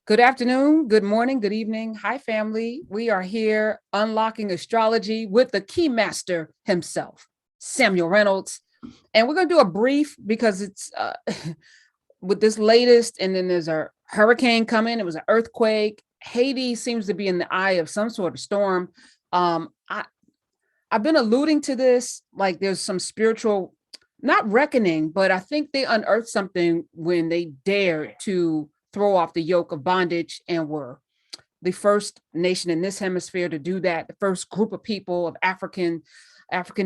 Good afternoon, good morning, good evening. Hi, family. We are here unlocking astrology with the key master himself, Samuel Reynolds. And we're going to do a brief because it's with this latest, and then there's a hurricane coming. It was an earthquake. Haiti seems to be in the eye of some sort of storm. Um, I, I've been alluding to this, like there's some spiritual, not reckoning, but I think they unearthed something when they dared to throw off the yoke of bondage and were the first nation in this hemisphere to do that, the first group of people of African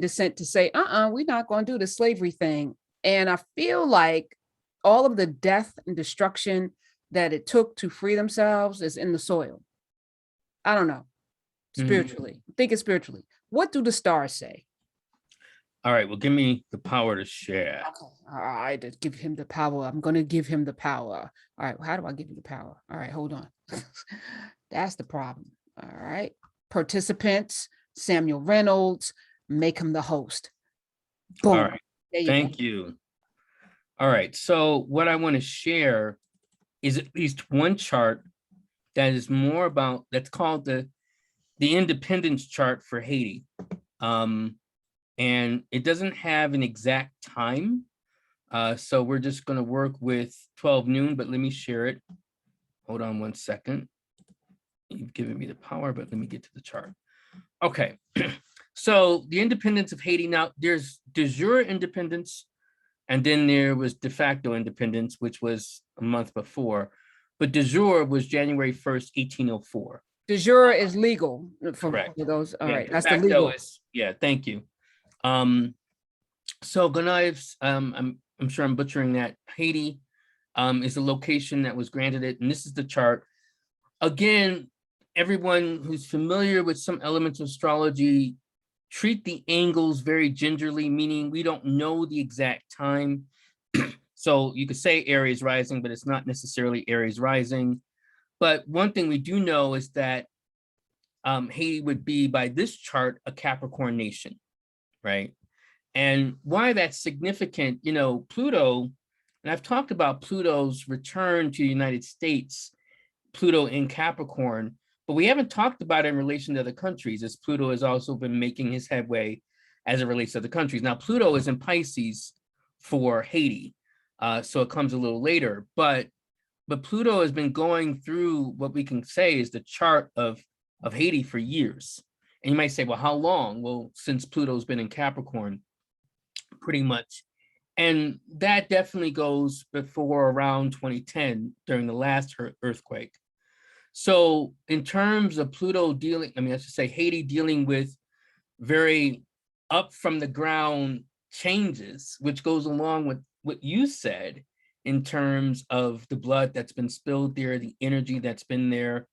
descent to say, we're not going to do the slavery thing. And I feel like all of the death and destruction that it took to free themselves is in the soil. I don't know. Spiritually, think it spiritually. What do the stars say? All right, well, give me the power to share. Okay. All right, to give him the power. I'm going to give him the power. All right, how do I give you the power? All right, hold on. That's the problem. All right. Participants, Samuel Reynolds, make him the host. Boom. All right, thank you. All right, so what I want to share is at least one chart that is more about, that's called the independence chart for Haiti. And it doesn't have an exact time. So we're just going to work with 12 noon, but let me share it. Hold on one second. You've given me the power, but let me get to the chart. Okay. So the independence of Haiti. Now there's de jure independence, and then there was de facto independence, which was a month before. But de jure was January 1st, 1804. De jure is legal for Correct. those. All Yeah, right, that's the legal. Thank you. So Gonaives, I'm sure I'm butchering that. Haiti is a location that was granted it, and this is the chart. Again, everyone who's familiar with some elements of astrology treat the angles very gingerly, meaning we don't know the exact time. So you could say Aries rising, but it's not necessarily Aries rising. But one thing we do know is that Haiti would be, by this chart, a Capricorn nation, right? And why that's significant, Pluto, and I've talked about Pluto's return to the United States, Pluto in Capricorn, but we haven't talked about it in relation to other countries, as Pluto has also been making his headway as it relates to other countries. Now, Pluto is in Pisces for Haiti, so it comes a little later, but Pluto has been going through what we can say is the chart of Haiti for years. And you might say, well, how long? Well, since Pluto's been in Capricorn, pretty much. And that definitely goes before around 2010 during the last earthquake. So in terms of Pluto dealing, I should say Haiti dealing with very up from the ground changes, which goes along with what you said in terms of the blood that's been spilled there, the energy that's been there.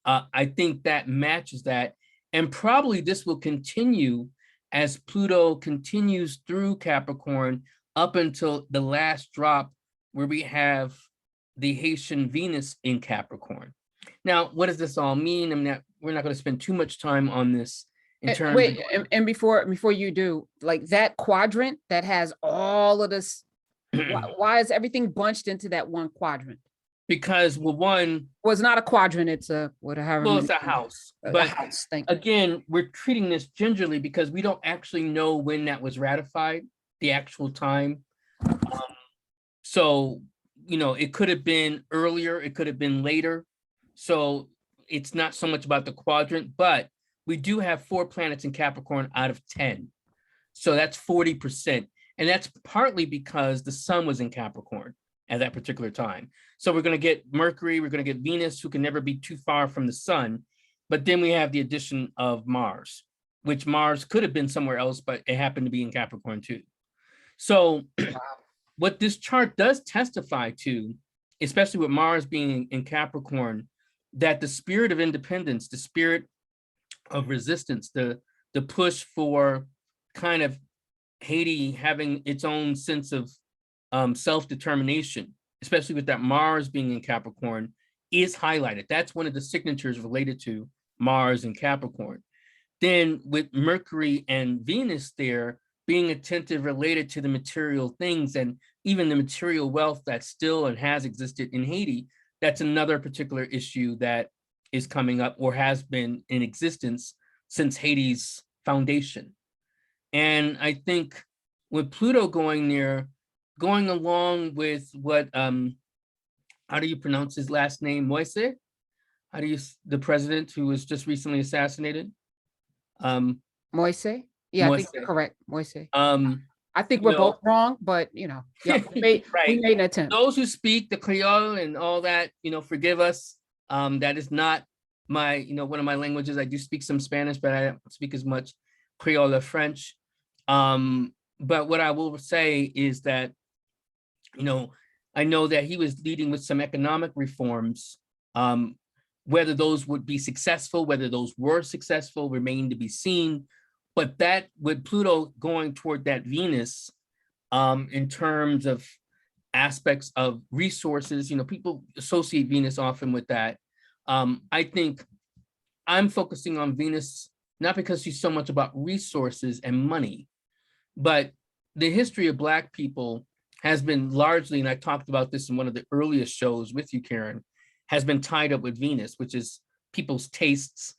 I think that matches that. And probably this will continue as Pluto continues through Capricorn up until the last drop where we have the Haitian Venus in Capricorn. Now, what does this all mean? We're not going to spend too much time on this in terms Wait, and before you do, like that quadrant that has all of this, why is everything bunched into that one quadrant? Because, well, it's not a quadrant, it's a whatever. Well, it's a house. But again, we're treating this gingerly because we don't actually know when that was ratified, the actual time. So, it could have been earlier, it could have been later. So it's not so much about the quadrant, but we do have 4 planets in Capricorn out of 10. So that's 40%. And that's partly because the sun was in Capricorn at that particular time. So we're going to get Mercury, we're going to get Venus, who can never be too far from the sun. But then we have the addition of Mars, which Mars could have been somewhere else, but it happened to be in Capricorn too. So what this chart does testify to, especially with Mars being in Capricorn, that the spirit of independence, the spirit of resistance, the push for kind of Haiti having its own sense of self-determination, especially with that Mars being in Capricorn, is highlighted. That's one of the signatures related to Mars and Capricorn. Then with Mercury and Venus there, being attentive related to the material things and even the material wealth that still and has existed in Haiti, that's another particular issue that is coming up or has been in existence since Haiti's foundation. And I think with Pluto going there, going along with what, how do you pronounce his last name? Moise? How do you, the president who was just recently assassinated? Moise? Yeah, I think Moise. you're correct. Moise. Um, I think you we're know, both wrong, but yeah, we right. made an attempt. Those who speak the Creole and all that, forgive us. That is not my, one of my languages. I do speak some Spanish, but I don't speak as much Creole or French. But what I will say is that, I know that he was leading with some economic reforms. Whether those would be successful, whether those were successful, remain to be seen. But that with Pluto going toward that Venus, in terms of aspects of resources, people associate Venus often with that. I think I'm focusing on Venus, not because she's so much about resources and money, but the history of Black people has been largely, and I talked about this in one of the earliest shows with you, Karen, has been tied up with Venus, which is people's tastes,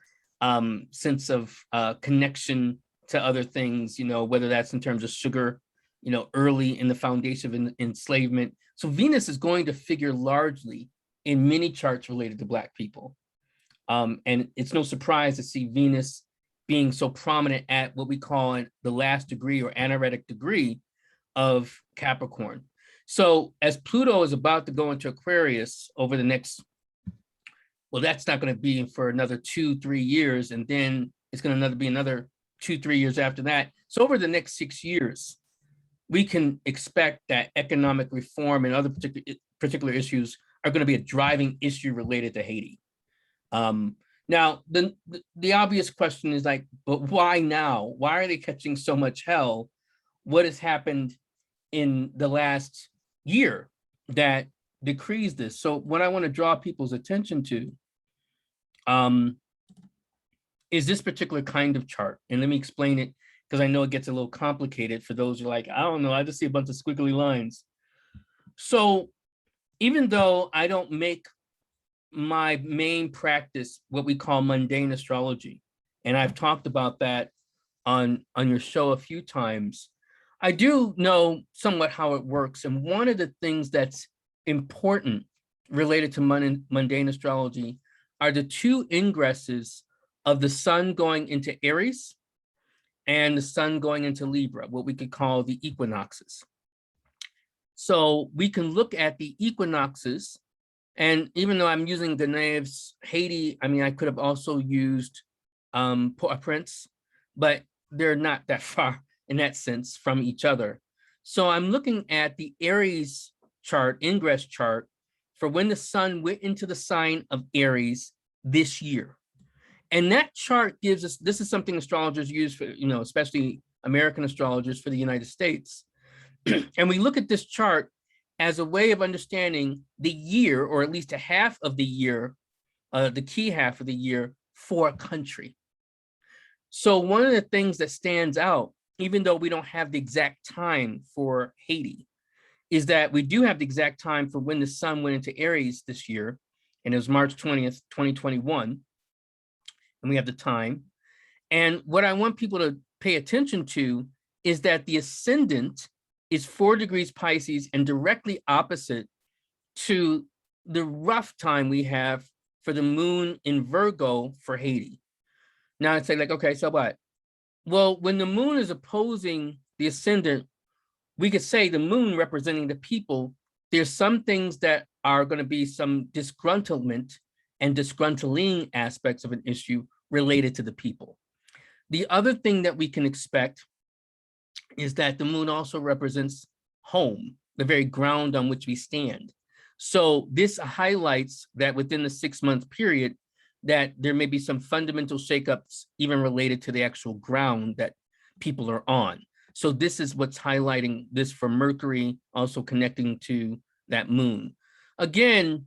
sense of connection to other things, whether that's in terms of sugar, early in the foundation of enslavement. So Venus is going to figure largely in many charts related to Black people. And it's no surprise to see Venus being so prominent at what we call the last degree or anaretic degree of Capricorn. So as Pluto is about to go into Aquarius over the next, well, that's not going to be for another 2-3 years. And then it's going to be another 2-3 years after that. So over the next 6 years, we can expect that economic reform and other particular issues are going to be a driving issue related to Haiti. Now, the obvious question is like, but why now? Why are they catching so much hell? What has happened in the last year that decrees this? So what I want to draw people's attention to is this particular kind of chart. And let me explain it, because I know it gets a little complicated for those who are like, I don't know, I just see a bunch of squiggly lines. So even though I don't make my main practice what we call mundane astrology, and I've talked about that on your show a few times, I do know somewhat how it works. And one of the things that's important related to mundane astrology are the two ingresses of the sun going into Aries and the sun going into Libra, what we could call the equinoxes. So we can look at the equinoxes, and even though I'm using Geneve's Haiti, I mean, I could have also used Port-au-Prince, but they're not that far in that sense from each other. So I'm looking at the Aries chart, ingress chart, for when the sun went into the sign of Aries this year. And that chart gives us, this is something astrologers use for, especially American astrologers for the United States. And we look at this chart as a way of understanding the year, or at least a half of the year, the key half of the year for a country. So one of the things that stands out, even though we don't have the exact time for Haiti, is that we do have the exact time for when the sun went into Aries this year, and it was March 20th, 2021. And we have the time. And what I want people to pay attention to is that the ascendant is 4 degrees Pisces and directly opposite to the rough time we have for the moon in Virgo for Haiti. Now I'd say like, okay, so what? Well, when the moon is opposing the ascendant, we could say the moon representing the people, there's some things that are going to be some disgruntlement and disgruntling aspects of an issue related to the people. The other thing that we can expect is that the moon also represents home, the very ground on which we stand. So this highlights that within the 6-month period, that there may be some fundamental shakeups even related to the actual ground that people are on. So this is what's highlighting this for Mercury, also connecting to that moon. Again,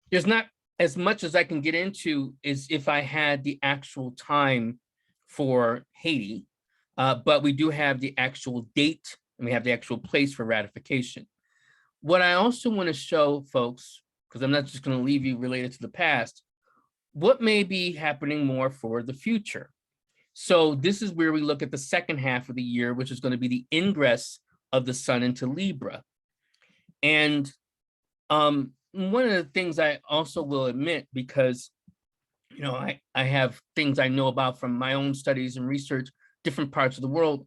there's not as much as I can get into is if I had the actual time for Haiti, but we do have the actual date and we have the actual place for ratification. What I also want to show folks, because I'm not just going to leave you related to the past, what may be happening more for the future. So this is where we look at the second half of the year, which is going to be the ingress of the sun into Libra. And one of the things I also will admit, because I have things I know about from my own studies and research, different parts of the world.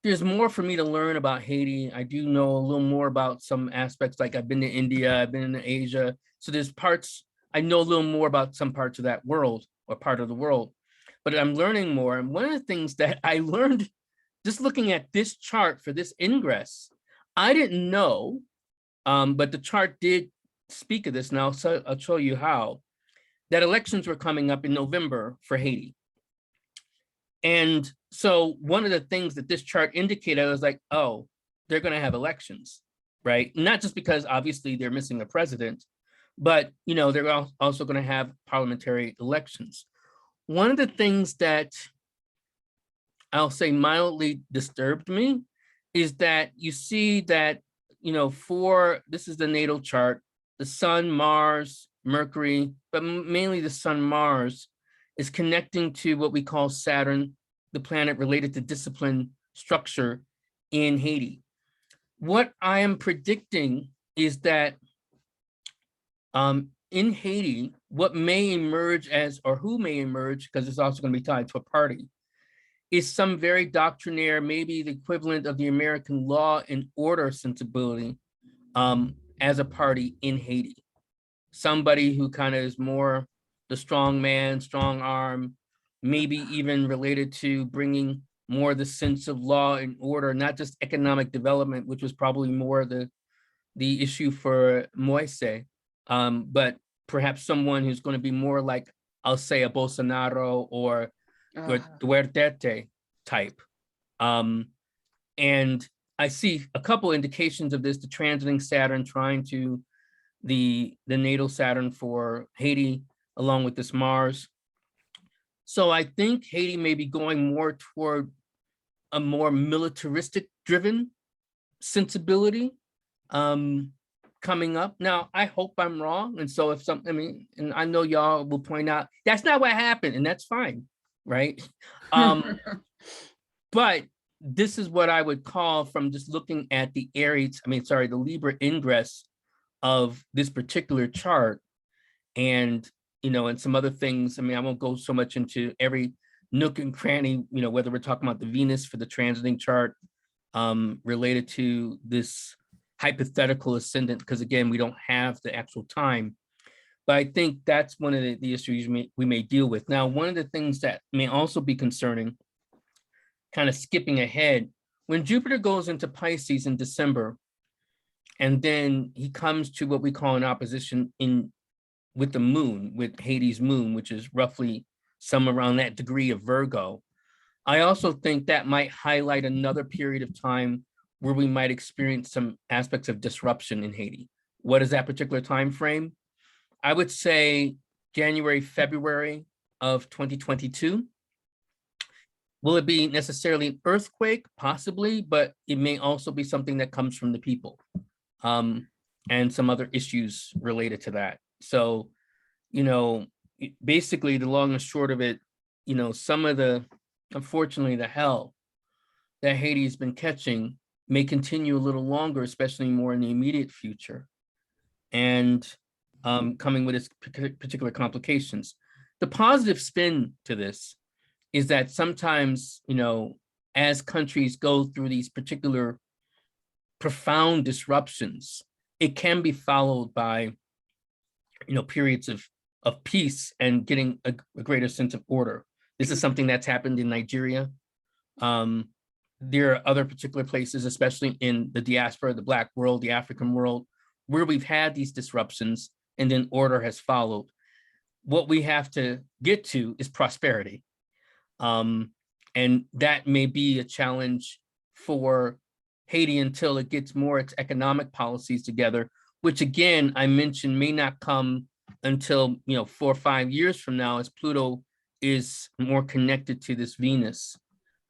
There's more for me to learn about Haiti. I do know a little more about some aspects, like I've been to India, I've been to Asia. So there's parts, I know a little more about some parts of that world or part of the world, but I'm learning more. And one of the things that I learned just looking at this chart for this ingress, I didn't know, but the chart did speak of this. Now, so I'll show you how, that elections were coming up in November for Haiti. And so one of the things that this chart indicated, I was like, oh, they're going to have elections, right? Not just because obviously they're missing a president, but they're also going to have parliamentary elections. One of the things that I'll say mildly disturbed me is that you see that, this is the natal chart, the sun, Mars, Mercury, but mainly the sun, Mars, is connecting to what we call Saturn, the planet related to discipline structure in Haiti. What I am predicting is that in Haiti, what may emerge as, or who may emerge, because it's also going to be tied to a party, is some very doctrinaire, maybe the equivalent of the American law and order sensibility as a party in Haiti. Somebody who kind of is more the strong man, strong arm, maybe even related to bringing more the sense of law and order, not just economic development, which was probably more the issue for Moise, but perhaps someone who's going to be more like, I'll say, a Bolsonaro or Duterte type. And I see a couple indications of this, the transiting Saturn trying to the natal Saturn for Haiti, along with this Mars. So I think Haiti may be going more toward a more militaristic driven sensibility coming up. Now, I hope I'm wrong. And so if and I know y'all will point out, that's not what happened, and that's fine, right? But this is what I would call, from just looking at the the Libra ingress of this particular chart, and and some other things. I won't go so much into every nook and cranny, whether we're talking about the Venus for the transiting chart related to this hypothetical ascendant, because again, we don't have the actual time. But I think that's one of the issues we may deal with. Now, one of the things that may also be concerning, kind of skipping ahead, when Jupiter goes into Pisces in December, and then he comes to what we call an opposition with the moon, with Haiti's moon, which is roughly somewhere around that degree of Virgo. I also think that might highlight another period of time where we might experience some aspects of disruption in Haiti. What is that particular time frame? I would say January, February of 2022. Will it be necessarily an earthquake? Possibly, but it may also be something that comes from the people and some other issues related to that. So, basically the long and short of it, some of unfortunately, the hell that Haiti's been catching may continue a little longer, especially more in the immediate future, and coming with its particular complications. The positive spin to this is that sometimes, as countries go through these particular profound disruptions, it can be followed by, periods of peace and getting a greater sense of order. This is something that's happened in Nigeria. There are other particular places, especially in the diaspora, the Black world, the African world, where we've had these disruptions and then order has followed. What we have to get to is prosperity. And that may be a challenge for Haiti until it gets more its economic policies together, which again, I mentioned may not come until 4 or 5 years from now, as Pluto is more connected to this Venus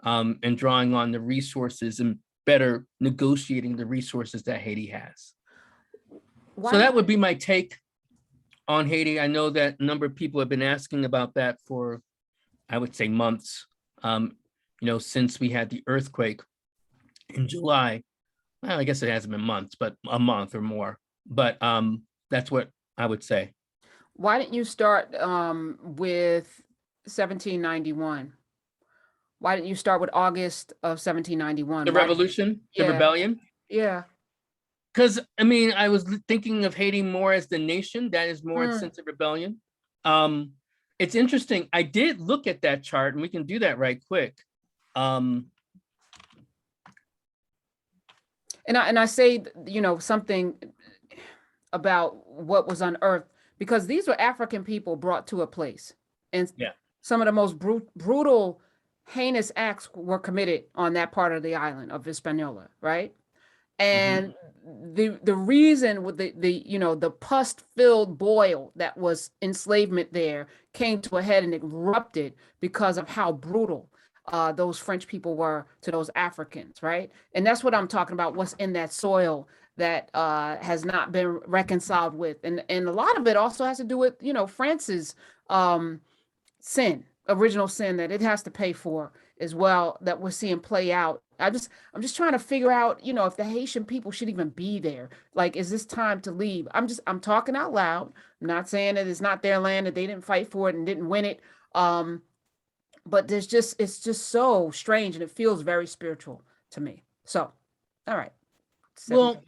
and drawing on the resources and better negotiating the resources that Haiti has. So that would be my take on Haiti. I know that a number of people have been asking about that for, I would say, months, since we had the earthquake in July. Well, I guess it hasn't been months, but a month or more. But that's what I would say. Why didn't you start with 1791? Why didn't you start with August of 1791? The Why? revolution, the Yeah, rebellion. yeah. Because I was thinking of Haiti more as the nation. That is more its Mm. sense of rebellion. Um, it's interesting. I did look at that chart, and we can do that right quick. And I say, something about what was unearthed, because these were African people brought to a place, and Yeah. some of the most brutal, heinous acts were committed on that part of the island of Hispaniola, right? And the reason with the pus-filled boil that was enslavement there came to a head and erupted because of how brutal those French people were to those Africans, right? And that's what I'm talking about, what's in that soil that has not been reconciled with. And a lot of it also has to do with, France's sin, original sin that it has to pay for as well, that we're seeing play out. I'm just trying to figure out, if the Haitian people should even be there. Like, is this time to leave? I'm talking out loud. I'm not saying that it's not their land, that they didn't fight for it and didn't win it. But it's just so strange, and it feels very spiritual to me. So, all right. Well,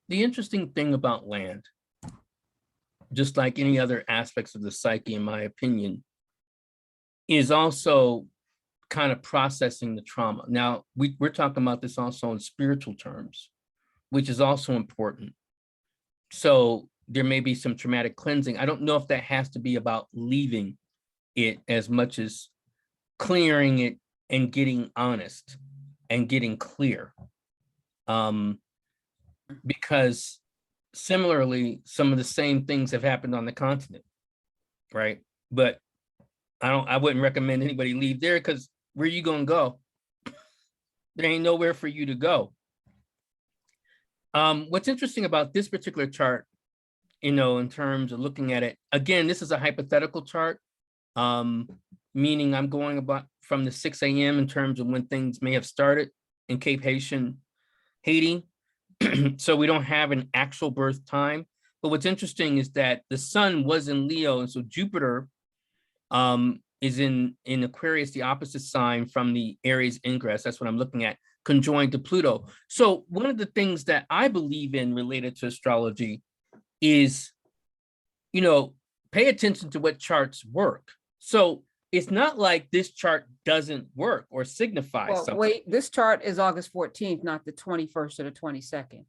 the interesting thing about land, just like any other aspects of the psyche, in my opinion, is also kind of processing the trauma. Now, we're talking about this also in spiritual terms, which is also important. So there may be some traumatic cleansing. I don't know if that has to be about leaving it as much as clearing it and getting honest and getting clear. Because similarly, some of the same things have happened on the continent, right? But I wouldn't recommend anybody leave there, because where you gonna go? There ain't nowhere for you to go. What's interesting about this particular chart, in terms of looking at it, again, this is a hypothetical chart, meaning I'm going about from the 6 a.m. in terms of when things may have started in Cape Haitian, Haiti. So we don't have an actual birth time. But what's interesting is that the sun was in Leo, and so Jupiter is in Aquarius, the opposite sign from the Aries ingress. That's what I'm looking at, conjoined to Pluto. So one of the things that I believe in related to astrology is, pay attention to what charts work. So it's not like this chart doesn't work or signify something. Wait, this chart is August 14th, not the 21st or the 22nd.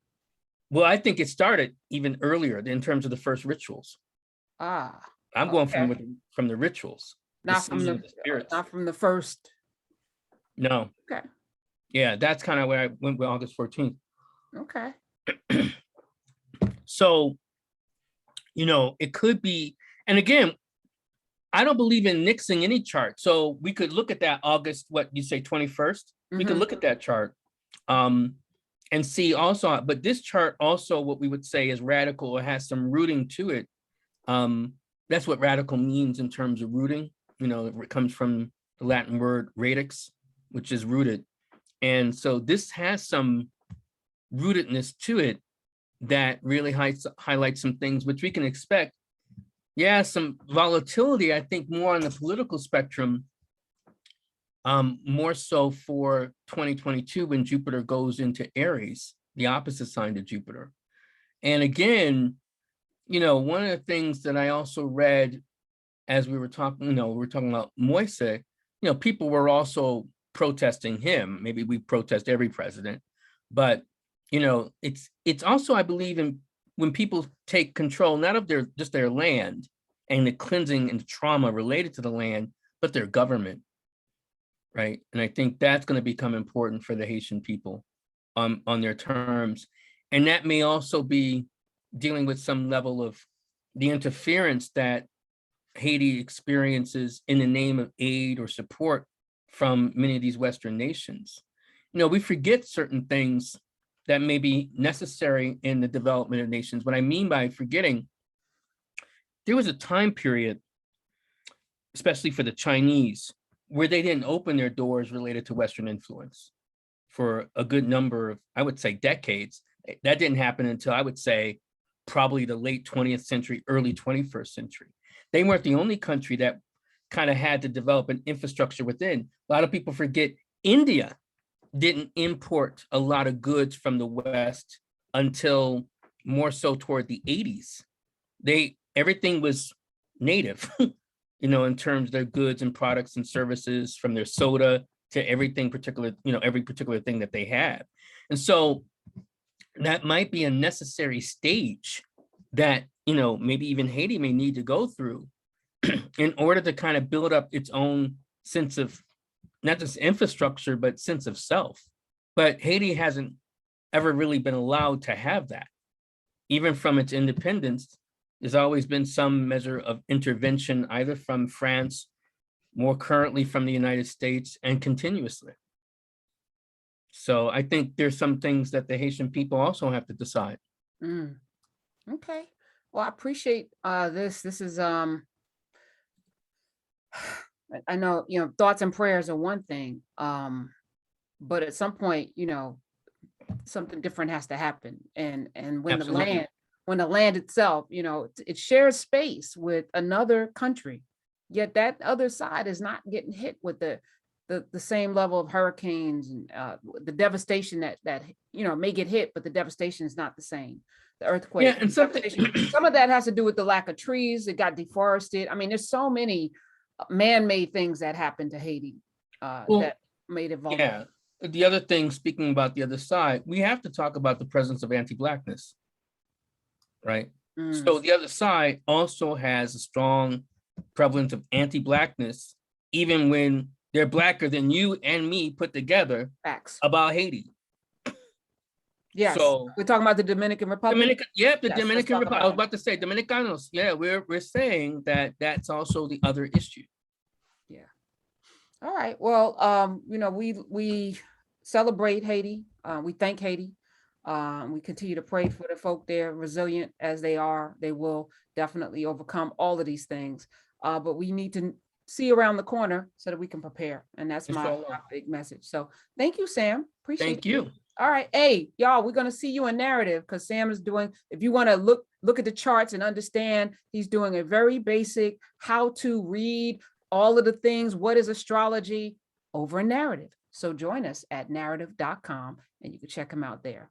Well, I think it started even earlier in terms of the first rituals. I'm going from the rituals. Not from the first. No. Okay. Yeah, that's kind of where I went with August 14th. Okay. So, it could be, and again, I don't believe in nixing any chart. So we could look at that August, what you say, 21st? We could look at that chart and see also, but this chart also, what we would say is radical or has some rooting to it. That's what radical means in terms of rooting. It comes from the Latin word radix, which is rooted. And so this has some rootedness to it that really highlights some things which we can expect. Yeah, some volatility, I think, more on the political spectrum, more so for 2022 when Jupiter goes into Aries, the opposite sign to Jupiter. And again, one of the things that I also read as we were talking, we're talking about Moise, people were also protesting him. Maybe we protest every president, but it's also, I believe, in when people take control, not of their land and the cleansing and the trauma related to the land, but their government, right? And I think that's going to become important for the Haitian people on their terms. And that may also be dealing with some level of the interference that Haiti experiences in the name of aid or support from many of these Western nations. We forget certain things that may be necessary in the development of nations. What I mean by forgetting there was a time period, especially for the Chinese, where they didn't open their doors related to Western influence for a good number of, I would say, decades. That didn't happen until, I would say, probably the late 20th century, early 21st century. They weren't the only country that kind of had to develop an infrastructure within. A lot of people forget India didn't import a lot of goods from the West until more so toward the 80s. Everything was native, in terms of their goods and products and services, from their soda to everything particular, every particular thing that they had. And so that might be a necessary stage that, maybe even Haiti may need to go through in order to kind of build up its own sense of not just infrastructure, but sense of self. But Haiti hasn't ever really been allowed to have that. Even from its independence, there's always been some measure of intervention, either from France, more currently from the United States, and continuously. So I think there's some things that the Haitian people also have to decide. Okay. Well, I appreciate this. This is I know, thoughts and prayers are one thing. But at some point, something different has to happen. And when Absolutely. the land itself, it shares space with another country, yet that other side is not getting hit with the same level of hurricanes and the devastation that may get hit, but the devastation is not the same. The earthquake, Yeah, and something some of that has to do with the lack of trees. It got deforested. I mean, there's so many man-made things that happened to Haiti Well, that made it vulnerable. yeah. The other thing, speaking about the other side, we have to talk about the presence of anti-Blackness, right? So the other side also has a strong prevalence of anti-Blackness, even when they're Blacker than you and me put together. Facts. About Haiti. Yes. So we're talking about the Dominican Republic. The Yes, Dominican Republic. I was about to say Dominicanos. Yeah, we're saying that that's also the other issue. Yeah. All right. Well, we celebrate Haiti. We thank Haiti. We continue to pray for the folk there, resilient as they are. They will definitely overcome all of these things. But we need to see around the corner so that we can prepare. And that's my big message. So thank you, Sam. Appreciate it. Thank you. All right. Hey, y'all, we're going to see you in narrative because Sam is doing, if you want to look at the charts and understand, he's doing a very basic how to read all of the things. What is astrology over a narrative? So join us at narrative.com and you can check him out there.